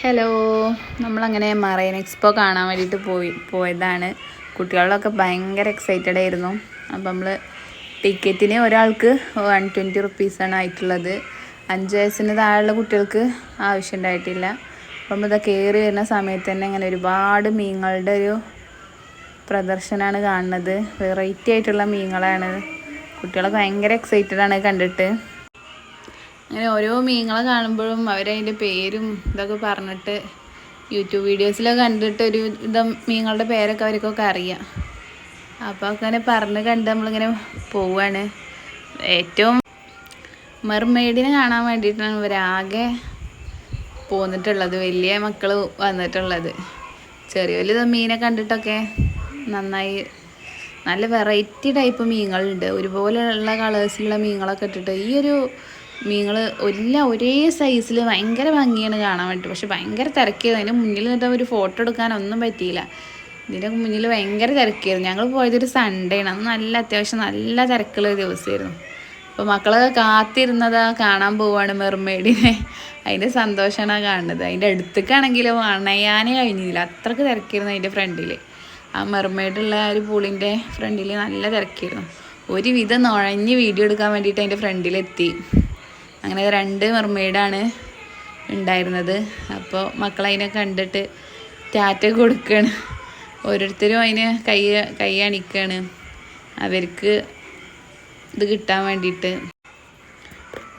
Hello, നമ്മളങ്ങനെ marine expo കാണാൻ വേണ്ടിയിട്ട് പോയതാണ്. കുട്ടികളൊക്കെ ഭയങ്കര എക്സൈറ്റഡ് ആയിരുന്നു. അപ്പം നമ്മൾ ടിക്കറ്റിന് ഒരാൾക്ക് 120 റുപ്പീസാണ് ആയിട്ടുള്ളത്. 5 വയസ്സിന് താഴെയുള്ള കുട്ടികൾക്ക് ആവശ്യമുണ്ടായിട്ടില്ല. അപ്പം ഇതാ കയറി വരുന്ന സമയത്ത് തന്നെ ഇങ്ങനെ ഒരുപാട് മീനുകളുടെ ഒരു പ്രദർശനമാണ് കാണുന്നത്. വെറൈറ്റി ആയിട്ടുള്ള മീനുകളാണ്. കുട്ടികളൊക്കെ ഭയങ്കര എക്സൈറ്റഡ് ആണ് കണ്ടിട്ട്. അങ്ങനെ ഓരോ മീനുകളെ കാണുമ്പോഴും അവരതിൻ്റെ പേരും ഇതൊക്കെ പറഞ്ഞിട്ട് യൂട്യൂബ് വീഡിയോസിലൊക്കെ കണ്ടിട്ട് ഒരു വിധം മീനുകളുടെ പേരൊക്കെ അവർക്കൊക്കെ അറിയാം. അപ്പോൾ അങ്ങനെ പറഞ്ഞ് കണ്ട് നമ്മളിങ്ങനെ പോവുകയാണ്. ഏറ്റവും മെർമെയ്ഡിനെ കാണാൻ വേണ്ടിയിട്ടാണ് ഇവരാകെ പോന്നിട്ടുള്ളത്, വലിയ മക്കൾ വന്നിട്ടുള്ളത്. ചെറിയ വലിയ മീനെ കണ്ടിട്ടൊക്കെ നന്നായി. നല്ല വെറൈറ്റി ടൈപ്പ് മീനുകളുണ്ട്. ഒരുപോലെയുള്ള കളേഴ്സിലുള്ള മീനുകളൊക്കെ ഇട്ടിട്ട് ഈ ഒരു മീനുകൾ എല്ലാം ഒരേ സൈസിൽ ഭയങ്കര ഭംഗിയാണ് കാണാൻ വേണ്ടിയിട്ട്. പക്ഷെ ഭയങ്കര തിരക്കിയത്. അതിൻ്റെ മുന്നിൽ നിന്നിട്ട് ഒരു ഫോട്ടോ എടുക്കാനൊന്നും പറ്റിയില്ല. ഇതിൻ്റെ മുന്നിൽ ഭയങ്കര തിരക്കിയായിരുന്നു. ഞങ്ങൾ പോയതൊരു സൺഡേ ആണ്. അന്ന് അത്യാവശ്യം നല്ല തിരക്കുള്ള ദിവസമായിരുന്നു. അപ്പോൾ മക്കളൊക്കെ കാത്തിരുന്നതാ കാണാൻ പോവുകയാണ് മെർമെയ്ഡിനെ. അതിൻ്റെ സന്തോഷമാണ് കാണുന്നത്. അതിൻ്റെ അടുത്തേക്കാണെങ്കിലും അണയാനേ കഴിഞ്ഞില്ല, അത്രയ്ക്ക് തിരക്കിയിരുന്നു. അതിൻ്റെ ഫ്രണ്ടിൽ ആ മെർമെയ്ഡുള്ള ഒരു പൂളിൻ്റെ ഫ്രണ്ടിൽ നല്ല തിരക്കിയിരുന്നു. ഒരുവിധം നുഴഞ്ഞ് വീഡിയോ എടുക്കാൻ വേണ്ടിയിട്ട് അതിൻ്റെ ഫ്രണ്ടിലെത്തി. അങ്ങനെ 2 മെർമെയ്ഡാണ് ഉണ്ടായിരുന്നത്. അപ്പോൾ മക്കളതിനെ കണ്ടിട്ട് ടാറ്റ കൊടുക്കുകയാണ്. ഓരോരുത്തരും അതിന് കൈ അണിക്കുകയാണ് അവർക്ക് ഇത് കിട്ടാൻ വേണ്ടിയിട്ട്.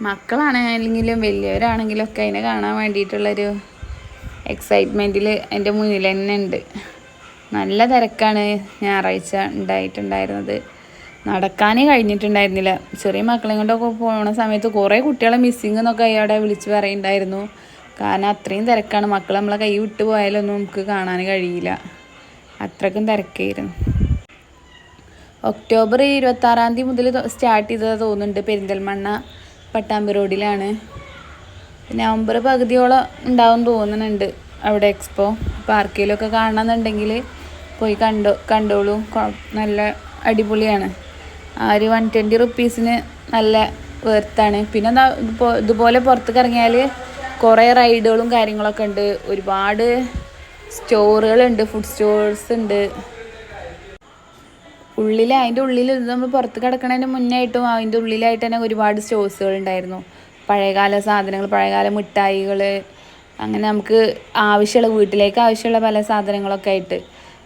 മക്കളാണെങ്കിലും വലിയവരാണെങ്കിലും ഒക്കെ അതിനെ കാണാൻ വേണ്ടിയിട്ടുള്ളൊരു എക്സൈറ്റ്മെൻറ്റിൽ എൻ്റെ മുന്നിൽ തന്നെ ഉണ്ട്. നല്ല തിരക്കാണ് ഞായറാഴ്ച ഉണ്ടായിട്ടുണ്ടായിരുന്നത്. നടക്കാനേ കഴിഞ്ഞിട്ടുണ്ടായിരുന്നില്ല. ചെറിയ മക്കളെയും കൊണ്ടൊക്കെ പോണ സമയത്ത് കുറേ കുട്ടികളെ മിസ്സിങ് എന്നൊക്കെ അവിടെ വിളിച്ച് പറയുന്നുണ്ടായിരുന്നു. കാരണം അത്രയും തിരക്കാണ്. മക്കൾ നമ്മളെ കൈ വിട്ട് പോയാലൊന്നും നമുക്ക് കാണാൻ കഴിയില്ല, അത്രയ്ക്കും തിരക്കായിരുന്നു. ഒക്ടോബർ 26-ാം തീയതി മുതൽ സ്റ്റാർട്ട് ചെയ്തത് തോന്നുന്നുണ്ട്. പെരിന്തൽമണ്ണ പട്ടാമ്പി റോഡിലാണ്. നവംബർ പകുതിയോളം ഉണ്ടാവും തോന്നുന്നുണ്ട് അവിടെ എക്സ്പോ. അപ്പോൾ ആർക്കെങ്കിലുമൊക്കെ കാണണമെന്നുണ്ടെങ്കിൽ പോയി കണ്ടോളൂ. നല്ല അടിപൊളിയാണ്. ആ ഒരു 120 റുപ്പീസിന് നല്ല വെർത്താണ്. പിന്നെ എന്താ ഇതുപോലെ പുറത്തേക്ക് ഇറങ്ങിയാൽ കുറേ റൈഡുകളും കാര്യങ്ങളൊക്കെ ഉണ്ട്. ഒരുപാട് സ്റ്റോറുകളുണ്ട്, ഫുഡ് സ്റ്റോഴ്സ് ഉണ്ട് അതിൻ്റെ ഉള്ളിൽ. നമ്മൾ പുറത്ത് കിടക്കണതിന് മുന്നായിട്ടും അതിൻ്റെ ഉള്ളിലായിട്ട് തന്നെ ഒരുപാട് സ്റ്റോഴ്സുകൾ ഉണ്ടായിരുന്നു. പഴയകാല സാധനങ്ങൾ, പഴയകാല മിഠായികൾ, അങ്ങനെ നമുക്ക് വീട്ടിലേക്ക് ആവശ്യമുള്ള പല സാധനങ്ങളൊക്കെ ആയിട്ട്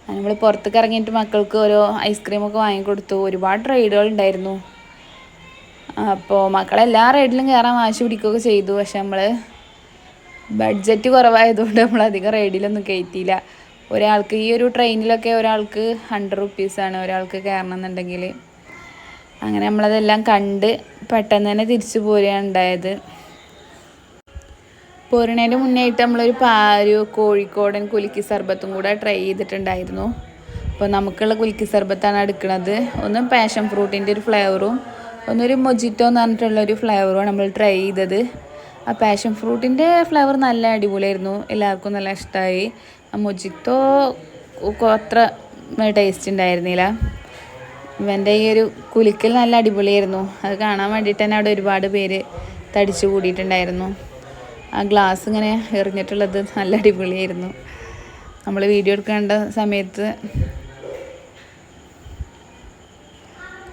നമ്മൾ പുറത്തേക്ക് ഇറങ്ങിയിട്ട് മക്കൾക്ക് ഓരോ ഐസ്ക്രീമൊക്കെ വാങ്ങിക്കൊടുത്തു. ഒരുപാട് റൈഡുകൾ ഉണ്ടായിരുന്നു. അപ്പോൾ മക്കളെല്ലാ റൈഡിലും കയറാൻ വാശി പിടിക്കുകയൊക്കെ ചെയ്തു. പക്ഷെ നമ്മൾ ബഡ്ജറ്റ് കുറവായതുകൊണ്ട് നമ്മൾ അധികം റൈഡിലൊന്നും കയറ്റിയില്ല. ഒരാൾക്ക് ഈ ഒരു ട്രെയിനിലൊക്കെ ഒരാൾക്ക് 100 റുപ്പീസാണ് ഒരാൾക്ക് കയറണമെന്നുണ്ടെങ്കിൽ. അങ്ങനെ നമ്മളതെല്ലാം കണ്ട് പെട്ടെന്ന് തന്നെ തിരിച്ചു പോരുകയാണ് ഉണ്ടായത്. പോരണേൻ്റെ മുന്നേയായിട്ട് നമ്മളൊരു കോഴിക്കോടൻ കുലുക്കി സർബത്തും കൂടെ ട്രൈ ചെയ്തിട്ടുണ്ടായിരുന്നു. അപ്പോൾ നമുക്കുള്ള കുലുക്കി സർബത്താണ് എടുക്കുന്നത്. ഒന്ന് പാഷൻ ഫ്രൂട്ടിൻ്റെ ഒരു ഫ്ലേവറും ഒന്നൊരു മൊജിറ്റോ എന്ന് പറഞ്ഞിട്ടുള്ളൊരു ഫ്ലേവറുമാണ് നമ്മൾ ട്രൈ ചെയ്തത്. ആ പാഷൻ ഫ്രൂട്ടിൻ്റെ ഫ്ലേവർ നല്ല അടിപൊളിയായിരുന്നു, എല്ലാവർക്കും നല്ല ഇഷ്ടമായി. ആ മൊജിറ്റോ അത്ര ടേസ്റ്റ് ഉണ്ടായിരുന്നില്ല. ഇവൻ്റെ ഈ ഒരു കുലുക്കൽ നല്ല അടിപൊളിയായിരുന്നു. അത് കാണാൻ വേണ്ടിയിട്ട് തന്നെ അവിടെ ഒരുപാട് പേര് തടിച്ചു കൂടിയിട്ടുണ്ടായിരുന്നു. ആ ഗ്ലാസ് ഇങ്ങനെ എറിഞ്ഞിട്ടുള്ളത് നല്ല അടിപൊളിയായിരുന്നു. നമ്മൾ വീഡിയോ എടുക്കേണ്ട സമയത്ത്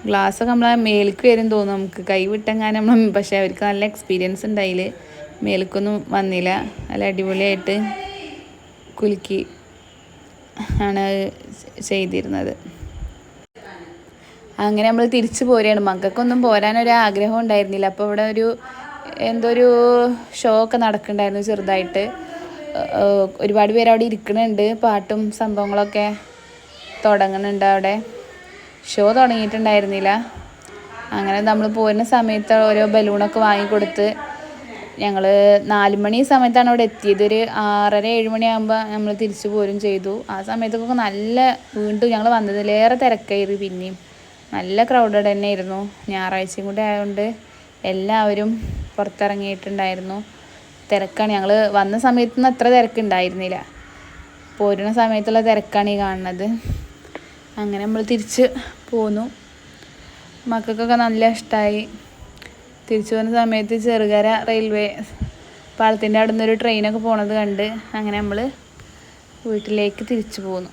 ഗ്ലാസ്സൊക്കെ നമ്മളെ മേലേക്ക് വരും തോന്നും നമുക്ക്, കൈ വിട്ടെങ്ങാനും നമ്മൾ. പക്ഷേ അവർക്ക് നല്ല എക്സ്പീരിയൻസ് ഉണ്ടായിൽ മേലേക്കൊന്നും വന്നില്ല. നല്ല അടിപൊളിയായിട്ട് കുലുക്കി ആണ് ചെയ്തിരുന്നത്. അങ്ങനെ നമ്മൾ തിരിച്ചു പോരുകയാണ്. മക്കൾക്കൊന്നും പോരാനൊരാഗ്രഹം ഉണ്ടായിരുന്നില്ല. അപ്പോൾ ഇവിടെ എന്തോ ഒരു ഷോ ഒക്കെ നടക്കുന്നുണ്ടായിരുന്നു ചെറുതായിട്ട്. ഒരുപാട് പേര് അവിടെ ഇരിക്കുന്നുണ്ട്. പാട്ടും സംഭവങ്ങളൊക്കെ തുടങ്ങുന്നുണ്ട് അവിടെ. ഷോ തുടങ്ങിയിട്ടുണ്ടായിരുന്നില്ല. അങ്ങനെ നമ്മൾ പോരുന്ന സമയത്ത് ഓരോ ബലൂണൊക്കെ വാങ്ങിക്കൊടുത്ത് ഞങ്ങൾ 4 മണി സമയത്താണ് അവിടെ എത്തിയത്. ഒരു 6:30-7 മണിയാകുമ്പോൾ നമ്മൾ തിരിച്ചു പോരും ചെയ്തു. ആ സമയത്തൊക്കെ വീണ്ടും ഞങ്ങൾ വന്നതിലേറെ തിരക്കായിരുന്നു. പിന്നെയും നല്ല ക്രൗഡഡ് തന്നെ ആയിരുന്നു. ഞായറാഴ്ചയും കൂടെ ആയതുകൊണ്ട് എല്ലാവരും പുറത്തിറങ്ങിയിട്ടുണ്ടായിരുന്നു. തിരക്കാണ്. ഞങ്ങൾ വന്ന സമയത്തൊന്നും അത്ര തിരക്കുണ്ടായിരുന്നില്ല. പോരുന്ന സമയത്തുള്ള തിരക്കാണ് ഈ കാണുന്നത്. അങ്ങനെ നമ്മൾ തിരിച്ച് പോന്നു. മക്കൾക്കൊക്കെ നല്ല ഇഷ്ടമായി. തിരിച്ചു പോകുന്ന സമയത്ത് ചെറുകര റെയിൽവേ പാലത്തിൻ്റെ അവിടെ നിന്നൊരു ട്രെയിനൊക്കെ പോണത് കണ്ട് അങ്ങനെ നമ്മൾ വീട്ടിലേക്ക് തിരിച്ചു പോന്നു.